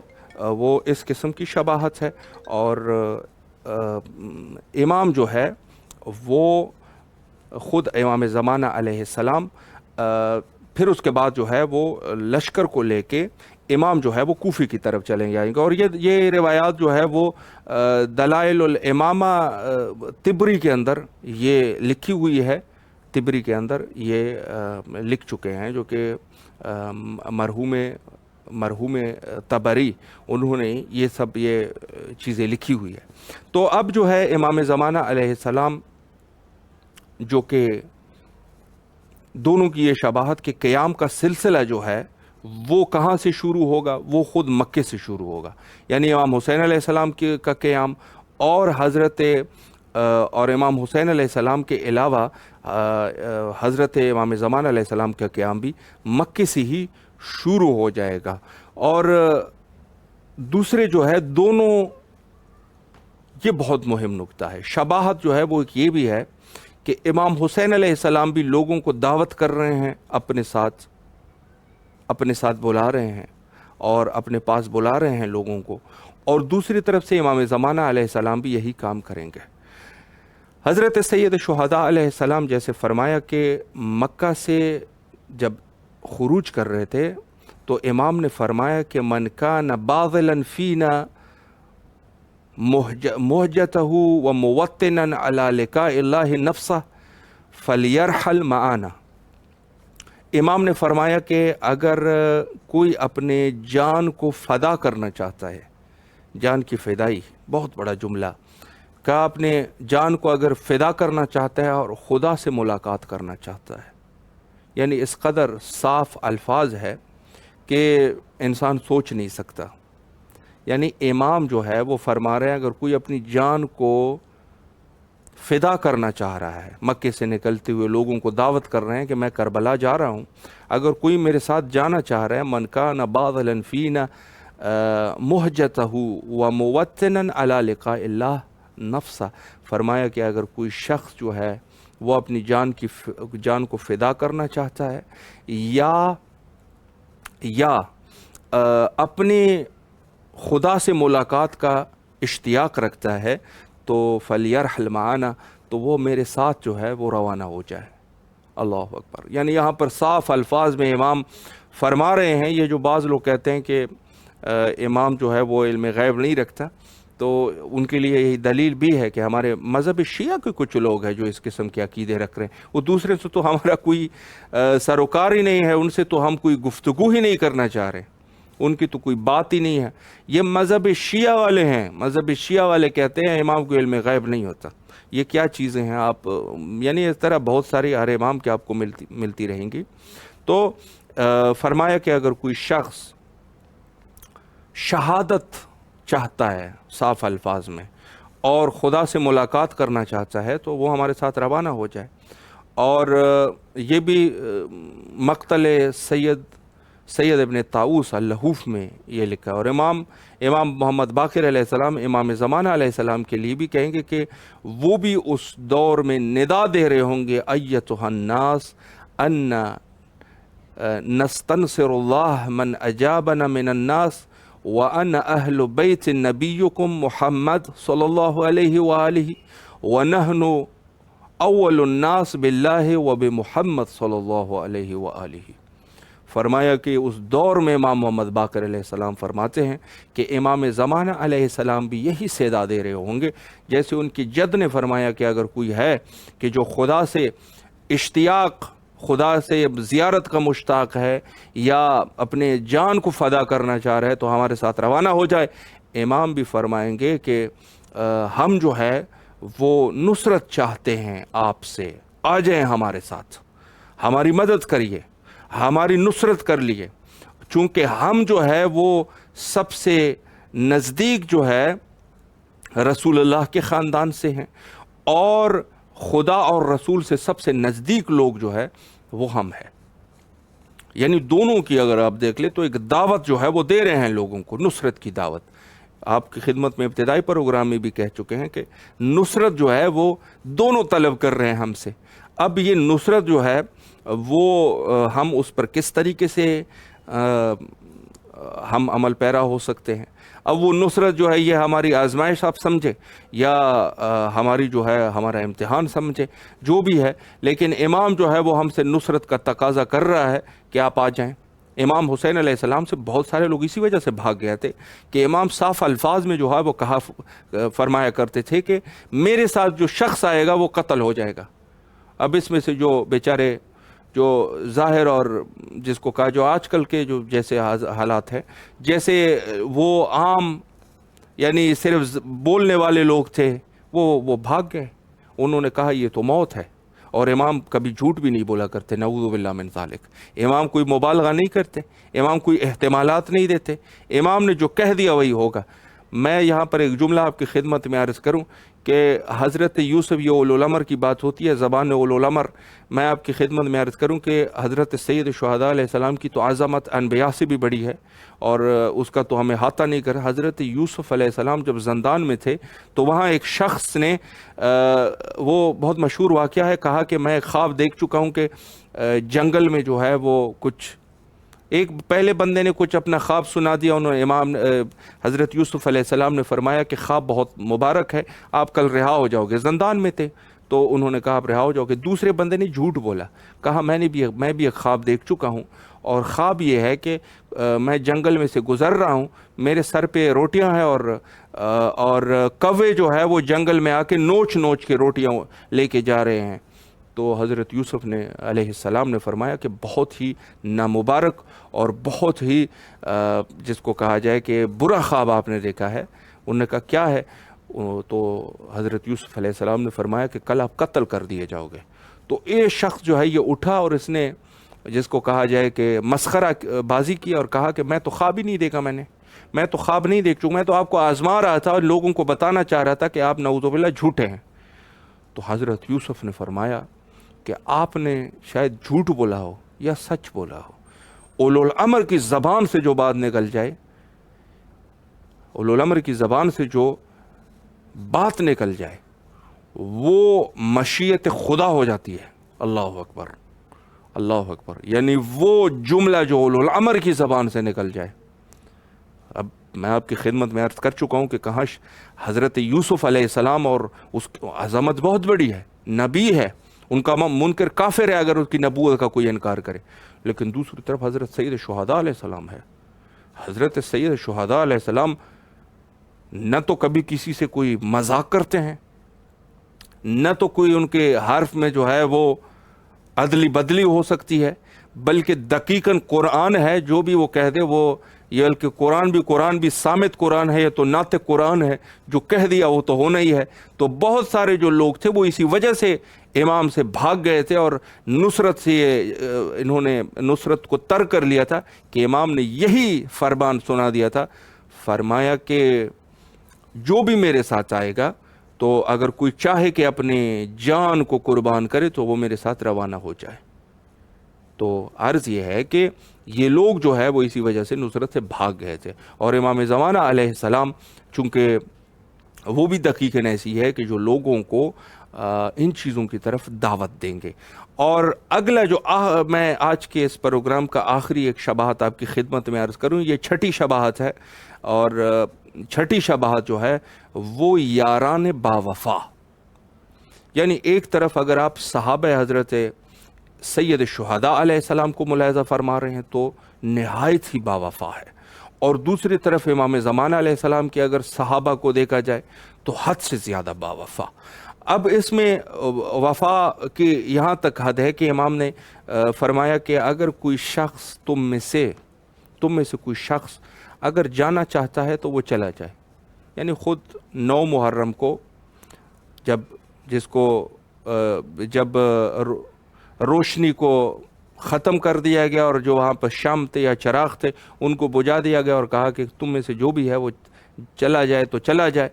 وہ اس قسم کی شباہت ہے، اور امام جو ہے وہ خود امام زمانہ علیہ السلام پھر اس کے بعد جو ہے وہ لشکر کو لے کے امام جو ہے وہ کوفے کی طرف چلیں جائیں گے۔ اور یہ روایات جو ہے وہ دلائل الامامہ طبری کے اندر یہ لکھی ہوئی ہے، طبری کے اندر یہ لکھ چکے ہیں، جو کہ مرحوم طبری انہوں نے یہ سب یہ چیزیں لکھی ہوئی ہے۔ تو اب جو ہے امام زمانہ علیہ السلام جو کہ دونوں کی یہ شباہت کے قیام کا سلسلہ جو ہے وہ کہاں سے شروع ہوگا، وہ خود مکے سے شروع ہوگا، یعنی امام حسین علیہ السلام کا قیام، اور اور امام حسین علیہ السلام کے علاوہ حضرت امام زمانہ علیہ السلام کا قیام بھی مکے سے ہی شروع ہو جائے گا۔ اور دوسرے جو ہے دونوں، یہ بہت مہم نکتہ ہے، شباہت جو ہے وہ ایک یہ بھی ہے کہ امام حسین علیہ السلام بھی لوگوں کو دعوت کر رہے ہیں، اپنے ساتھ بلا رہے ہیں اور اپنے پاس بلا رہے ہیں لوگوں کو، اور دوسری طرف سے امام زمانہ علیہ السلام بھی یہی کام کریں گے۔ حضرت سید شہداء علیہ السلام جیسے فرمایا کہ مکہ سے جب خروج کر رہے تھے تو امام نے فرمایا کہ من کان باذلا فینا مہجتہ و موطنا علی لقاء اللہ نفسہ فلیرحل معانا۔ امام نے فرمایا کہ اگر کوئی اپنے جان کو فدا کرنا چاہتا ہے، جان کی فدائی بہت بڑا جملہ، کہ اپنے جان کو اگر فدا کرنا چاہتا ہے اور خدا سے ملاقات کرنا چاہتا ہے، یعنی اس قدر صاف الفاظ ہے کہ انسان سوچ نہیں سکتا۔ یعنی امام جو ہے وہ فرما رہے ہیں اگر کوئی اپنی جان کو فدا کرنا چاہ رہا ہے، مکے سے نکلتے ہوئے لوگوں کو دعوت کر رہے ہیں کہ میں کربلا جا رہا ہوں، اگر کوئی میرے ساتھ جانا چاہ رہا ہے، من کان باذلا فینا مہجتہ و موطنا علی لقاء اللہ نفسہ، فرمایا کہ اگر کوئی شخص جو ہے وہ اپنی جان کو فدا کرنا چاہتا ہے یا اپنے خدا سے ملاقات کا اشتیاق رکھتا ہے تو فلیرحل معانا، تو وہ میرے ساتھ جو ہے وہ روانہ ہو جائے۔ اللہ اکبر۔ یعنی یہاں پر صاف الفاظ میں امام فرما رہے ہیں، یہ جو بعض لوگ کہتے ہیں کہ امام جو ہے وہ علم غیب نہیں رکھتا، تو ان کے لیے یہی دلیل بھی ہے کہ ہمارے مذہب شیعہ کے کچھ لوگ ہیں جو اس قسم کے عقیدے رکھ رہے ہیں، وہ دوسرے سے تو ہمارا کوئی سروکار ہی نہیں ہے، ان سے تو ہم کوئی گفتگو ہی نہیں کرنا چاہ رہے، ان کی تو کوئی بات ہی نہیں ہے۔ یہ مذہب شیعہ والے ہیں، مذہب شیعہ والے کہتے ہیں امام کو علم غیب نہیں ہوتا۔ یہ کیا چیزیں ہیں آپ، یعنی اس طرح بہت ساری ہر امام کے آپ کو ملتی رہیں گی۔ تو فرمایا کہ اگر کوئی شخص شہادت چاہتا ہے صاف الفاظ میں اور خدا سے ملاقات کرنا چاہتا ہے تو وہ ہمارے ساتھ روانہ ہو جائے۔ اور یہ بھی مقتل سید ابن طاؤس اللہوف میں یہ لکھا ہے، اور امام محمد باقر علیہ السلام امام زمانہ علیہ السلام کے لیے بھی کہیں گے کہ وہ بھی اس دور میں ندا دے رہے ہوں گے، ایتھا الناس ان نستنصر اللہ من اجابنا من الناس وَأَنَا أَهْلُ بَيْتِ نَبِيُّكُمْ محمد صلی اللہ علیہ وآلہ وَنَحْنُ أَوَّلُ النَّاسِ بِاللَّهِ وَبِمُحَمَّد صلی اللہ علیہ وآلہ۔ فرمایا کہ اس دور میں امام محمد باقر علیہ السلام فرماتے ہیں کہ امام زمانہ علیہ السلام بھی یہی صدا دے رہے ہوں گے، جیسے ان کی جد نے فرمایا کہ اگر کوئی ہے کہ جو خدا سے اشتیاق، خدا سے زیارت کا مشتاق ہے یا اپنے جان کو فدا کرنا چاہ رہا ہے تو ہمارے ساتھ روانہ ہو جائے۔ امام بھی فرمائیں گے کہ ہم جو ہے وہ نصرت چاہتے ہیں آپ سے، آ جائیں ہمارے ساتھ، ہماری مدد کریے، ہماری نصرت کر لیے، چونکہ ہم جو ہے وہ سب سے نزدیک جو ہے رسول اللہ کے خاندان سے ہیں، اور خدا اور رسول سے سب سے نزدیک لوگ جو ہے وہ ہم ہیں۔ یعنی دونوں کی اگر آپ دیکھ لیں تو ایک دعوت جو ہے وہ دے رہے ہیں لوگوں کو، نصرت کی دعوت۔ آپ کی خدمت میں ابتدائی پروگرام میں بھی کہہ چکے ہیں کہ نصرت جو ہے وہ دونوں طلب کر رہے ہیں ہم سے۔ اب یہ نصرت جو ہے وہ ہم اس پر کس طریقے سے ہم عمل پیرا ہو سکتے ہیں؟ اب وہ نصرت جو ہے یہ ہماری آزمائش آپ سمجھے یا ہماری جو ہے ہمارا امتحان سمجھے، جو بھی ہے، لیکن امام جو ہے وہ ہم سے نصرت کا تقاضا کر رہا ہے کہ آپ آ جائیں۔ امام حسین علیہ السلام سے بہت سارے لوگ اسی وجہ سے بھاگ گئے تھے کہ امام صاف الفاظ میں جو ہے وہ فرمایا کرتے تھے کہ میرے ساتھ جو شخص آئے گا وہ قتل ہو جائے گا۔ اب اس میں سے جو بیچارے جو ظاہر اور جس کو کہا جو آج کل کے جو جیسے حالات ہیں، جیسے وہ عام یعنی صرف بولنے والے لوگ تھے، وہ بھاگ گئے، انہوں نے کہا یہ تو موت ہے۔ اور امام کبھی جھوٹ بھی نہیں بولا کرتے، نعوذ باللہ من ذالک۔ امام کوئی مبالغہ نہیں کرتے، امام کوئی احتمالات نہیں دیتے، امام نے جو کہہ دیا وہی ہوگا۔ میں یہاں پر ایک جملہ آپ کی خدمت میں عرض کروں کہ حضرت یوسف، یہ اولو الامر کی بات ہوتی ہے، زبان اولو الامر، میں آپ کی خدمت میں عرض کروں کہ حضرت سید شہداء علیہ السلام کی تو عظمت انبیاء سے بھی بڑی ہے، اور اس کا تو ہمیں احاطہ نہیں کر۔ حضرت یوسف علیہ السلام جب زندان میں تھے تو وہاں ایک شخص نے وہ بہت مشہور واقعہ ہے، کہا کہ میں خواب دیکھ چکا ہوں کہ جنگل میں جو ہے وہ کچھ ایک پہلے بندے نے کچھ اپنا خواب سنا دیا، انہوں نے امام حضرت یوسف علیہ السلام نے فرمایا کہ خواب بہت مبارک ہے، آپ کل رہا ہو جاؤ گے۔ زندان میں تھے تو انہوں نے کہا آپ رہا ہو جاؤ گے۔ دوسرے بندے نے جھوٹ بولا، کہا میں بھی ایک خواب دیکھ چکا ہوں، اور خواب یہ ہے کہ میں جنگل میں سے گزر رہا ہوں، میرے سر پہ روٹیاں ہیں، اور کوے جو ہے وہ جنگل میں آ کے نوچ نوچ کے روٹیاں لے کے جا رہے ہیں۔ تو حضرت یوسف نے علیہ السلام نے فرمایا کہ بہت ہی نامبارک اور بہت ہی جس کو کہا جائے کہ برا خواب آپ نے دیکھا ہے۔ انہوں نے کہا کیا ہے؟ تو حضرت یوسف علیہ السلام نے فرمایا کہ کل آپ قتل کر دیے جاؤ گے۔ تو یہ شخص جو ہے یہ اٹھا اور اس نے جس کو کہا جائے کہ مسخرہ بازی کی اور کہا کہ میں تو خواب ہی نہیں دیکھا، میں تو خواب نہیں دیکھ چکا، میں تو آپ کو آزما رہا تھا اور لوگوں کو بتانا چاہ رہا تھا کہ آپ نعوذ باللہ جھوٹے ہیں۔ تو حضرت یوسف نے فرمایا کہ آپ نے شاید جھوٹ بولا ہو یا سچ بولا ہو، اولو الامر کی زبان سے جو بات نکل جائے، اولو الامر کی زبان سے جو بات نکل جائے وہ مشیت خدا ہو جاتی ہے۔ اللہ اکبر، اللہ اکبر۔ یعنی وہ جملہ جو اولو الامر کی زبان سے نکل جائے، اب میں آپ کی خدمت میں عرض کر چکا ہوں کہ کہاں حضرت یوسف علیہ السلام اور اس کی عظمت بہت بڑی ہے، نبی ہے، ان کا منکر کافر ہے اگر اس کی نبوت کا کوئی انکار کرے، لیکن دوسری طرف حضرت سید شہداء علیہ السلام ہے۔ حضرت سید شہداء علیہ السلام نہ تو کبھی کسی سے کوئی مذاق کرتے ہیں، نہ تو کوئی ان کے حرف میں جو ہے وہ عدلی بدلی ہو سکتی ہے، بلکہ دقیقاً قرآن ہے، جو بھی وہ کہہ دے وہ یہ، بلکہ قرآن بھی صامت قرآن ہے، یہ تو ناطق قرآن ہے، جو کہہ دیا وہ تو ہونا ہی ہے۔ تو بہت سارے جو لوگ تھے وہ اسی وجہ سے امام سے بھاگ گئے تھے اور نصرت سے انہوں نے نصرت کو ترک کر لیا تھا کہ امام نے یہی فرمان سنا دیا تھا، فرمایا کہ جو بھی میرے ساتھ آئے گا تو اگر کوئی چاہے کہ اپنے جان کو قربان کرے تو وہ میرے ساتھ روانہ ہو جائے۔ تو عرض یہ ہے کہ یہ لوگ جو ہے وہ اسی وجہ سے نصرت سے بھاگ گئے تھے، اور امام زمانہ علیہ السلام چونکہ وہ بھی دقیقاً ایسی ہے کہ جو لوگوں کو ان چیزوں کی طرف دعوت دیں گے۔ اور اگلا جو میں آج کے اس پروگرام کا آخری ایک شباہت آپ کی خدمت میں عرض کروں، یہ چھٹی شباہت ہے، اور چھٹی شباہت جو ہے وہ یاران باوفا۔ یعنی ایک طرف اگر آپ صحابہ حضرت سید شہداء علیہ السلام کو ملاحظہ فرما رہے ہیں تو نہایت ہی باوفا ہے، اور دوسری طرف امام زمانہ علیہ السلام کے اگر صحابہ کو دیکھا جائے تو حد سے زیادہ باوفا۔ اب اس میں وفا کی یہاں تک حد ہے کہ امام نے فرمایا کہ اگر کوئی شخص تم میں سے کوئی شخص اگر جانا چاہتا ہے تو وہ چلا جائے، یعنی خود 9 محرم کو جب روشنی کو ختم کر دیا گیا اور جو وہاں پر شمع تھے یا چراغ تھے ان کو بجھا دیا گیا اور کہا کہ تم میں سے جو بھی ہے وہ چلا جائے تو چلا جائے،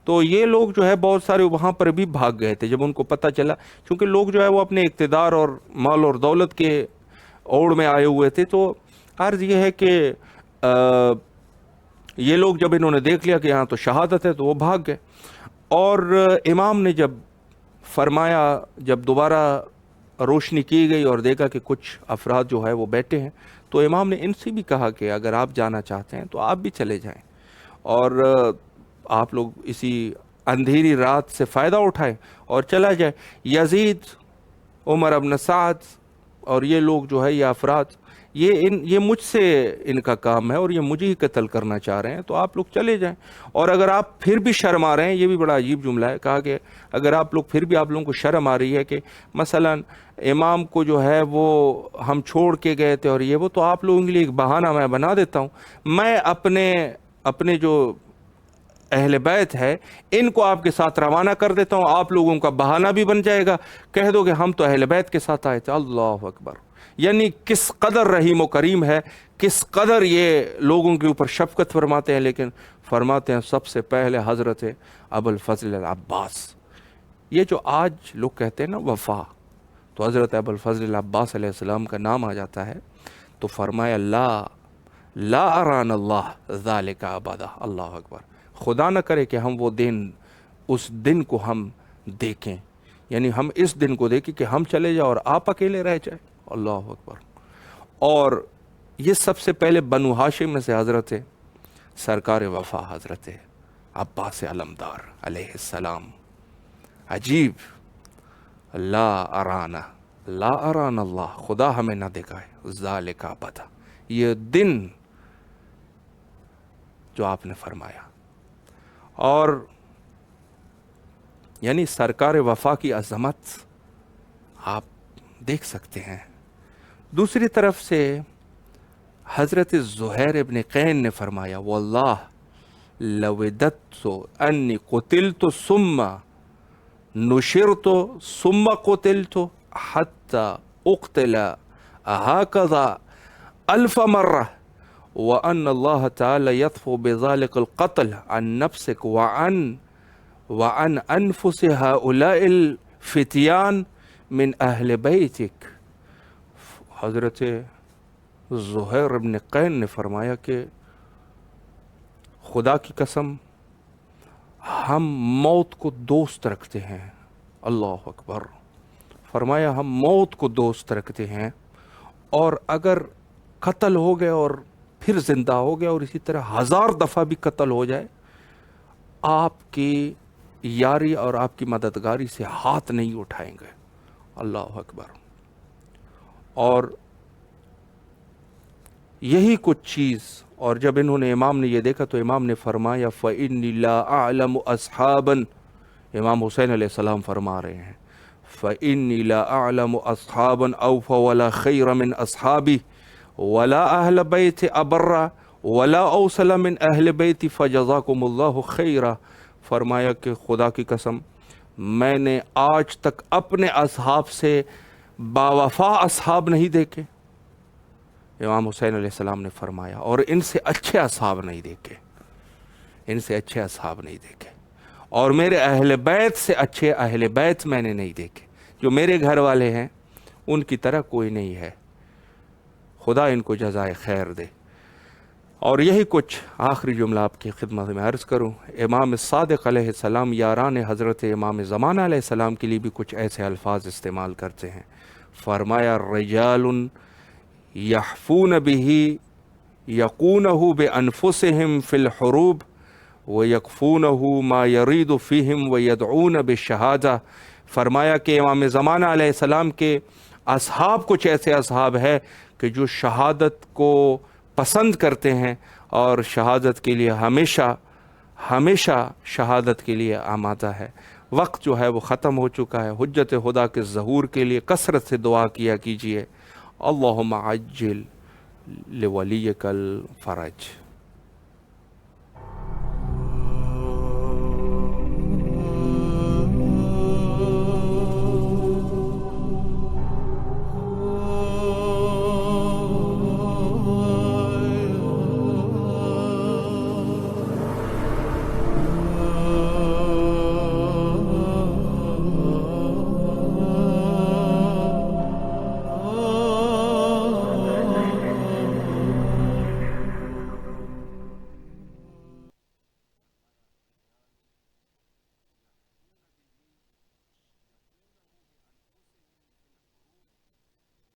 تو یہ لوگ جو ہے بہت سارے وہاں پر بھی بھاگ گئے تھے جب ان کو پتہ چلا، کیونکہ لوگ جو ہے وہ اپنے اقتدار اور مال اور دولت کے اوڑ میں آئے ہوئے تھے۔ تو عرض یہ ہے کہ یہ لوگ جب انہوں نے دیکھ لیا کہ یہاں تو شہادت ہے تو وہ بھاگ گئے، اور امام نے جب فرمایا، جب دوبارہ روشنی کی گئی اور دیکھا کہ کچھ افراد جو ہے وہ بیٹھے ہیں، تو امام نے ان سے بھی کہا کہ اگر آپ جانا چاہتے ہیں تو آپ بھی چلے جائیں اور آپ لوگ اسی اندھیری رات سے فائدہ اٹھائیں اور چلا جائے۔ یزید، عمر ابن سعد اور یہ لوگ جو ہے یہ افراد یہ مجھ سے ان کا کام ہے اور یہ مجھے ہی قتل کرنا چاہ رہے ہیں، تو آپ لوگ چلے جائیں۔ اور اگر آپ پھر بھی شرم آ رہے ہیں، یہ بھی بڑا عجیب جملہ ہے، کہا کہ اگر آپ لوگ پھر بھی آپ لوگوں کو شرم آ رہی ہے کہ مثلا امام کو جو ہے وہ ہم چھوڑ کے گئے تھے اور یہ وہ، تو آپ لوگوں کے لیے ایک بہانہ میں بنا دیتا ہوں، میں اپنے جو اہل بیت ہے ان کو آپ کے ساتھ روانہ کر دیتا ہوں، آپ لوگوں کا بہانہ بھی بن جائے گا، کہہ دو کہ ہم تو اہل بیت کے ساتھ آئے تھے۔ اللہ اکبر! یعنی کس قدر رحیم و کریم ہے، کس قدر یہ لوگوں کے اوپر شفقت فرماتے ہیں، لیکن فرماتے ہیں سب سے پہلے حضرت ابو الفضل العباس۔ یہ جو آج لوگ کہتے ہیں نا وفا، تو حضرت ابو الفضل العباس علیہ السلام کا نام آ جاتا ہے، تو فرمایا لا اران اللہ ذالک ابدا۔ اللہ اکبر! خدا نہ کرے کہ ہم اس دن کو ہم دیکھیں، یعنی ہم اس دن کو دیکھیں کہ ہم چلے جائیں اور آپ اکیلے رہ جائیں۔ اللہ اکبر! اور یہ سب سے پہلے بنو ہاشم میں سے حضرت سرکار وفا حضرت عباس علمدار علیہ السلام، عجیب، لا اران اللہ، خدا ہمیں نہ دکھائے، ذالک ابدا، یہ دن جو آپ نے فرمایا۔ اور یعنی سرکار وفا کی عظمت آپ دیکھ سکتے ہیں۔ دوسری طرف سے حضرت زہیر ابن قین نے فرمایا، واللہ لوددت انی قتلت ثم نشرت ثم قتلت حتی اقتل هكذا 1000 مرة وأن الله تعالى يطفو بذلك القتل عن نفسك وعن أنفس هؤلاء الفتيان من أهل بيتك۔ حضرت زہیر ابن قین نے فرمایا کہ خدا کی قسم ہم موت کو دوست رکھتے ہیں۔ اللہ اکبر! فرمایا ہم موت کو دوست رکھتے ہیں، اور اگر قتل ہو گئے اور پھر زندہ ہو گیا اور اسی طرح 1000 دفعہ بھی قتل ہو جائے، آپ کی یاری اور آپ کی مددگاری سے ہاتھ نہیں اٹھائیں گے۔ اللہ اکبر! اور یہی کچھ چیز، اور جب انہوں نے امام نے یہ دیکھا تو امام نے فرمایا فَإِنِّي لَا أَعْلَمُ أَصْحَابًا، امام حسین علیہ السلام فرما رہے ہیں فَإِنِّي لَا أَعْلَمُ أَصْحَابًا أَوْفَ وَلَا خَيْرَ مِنْ أَصْحَابِي وَلَا أَهْلَ بَيْتِ أَبَرَّ وَلَا أَوْصَلَ مِنْ أَهْلِ بَيْتِ فَجَزَاكُمُ اللَّهُ خَيْرًا۔ فرمایا کہ خدا کی قسم میں نے آج تک اپنے اصحاب سے باوفا اصحاب نہیں دیکھے، امام حسین علیہ السلام نے فرمایا، اور ان سے اچھے اصحاب نہیں دیکھے، ان سے اچھے اصحاب نہیں دیکھے، اور میرے اہل بیت سے اچھے اہل بیت میں نے نہیں دیکھے، جو میرے گھر والے ہیں ان کی طرح کوئی نہیں ہے، خدا ان کو جزائے خیر دے۔ اور یہی کچھ آخری جملہ آپ کی خدمت میں عرض کروں، امام صادق علیہ السلام یاران حضرت امام زمانہ علیہ السلام کے لیے بھی کچھ ایسے الفاظ استعمال کرتے ہیں۔ فرمایا رجال یحفون به یقونہ بانفسہم فی الحروب ویکفونہ ما یرید فیہم ویدعون بالشہادہ۔ فرمایا کہ امام زمانہ علیہ السلام کے اصحاب کچھ ایسے اصحاب ہیں کہ جو شہادت کو پسند کرتے ہیں اور شہادت کے لیے ہمیشہ شہادت کے لیے آمادہ ہے۔ وقت جو ہے وہ ختم ہو چکا ہے، حجت خدا کے ظہور کے لیے کثرت سے دعا کیا کیجئے۔ اللہم عجل لولیک الفرج۔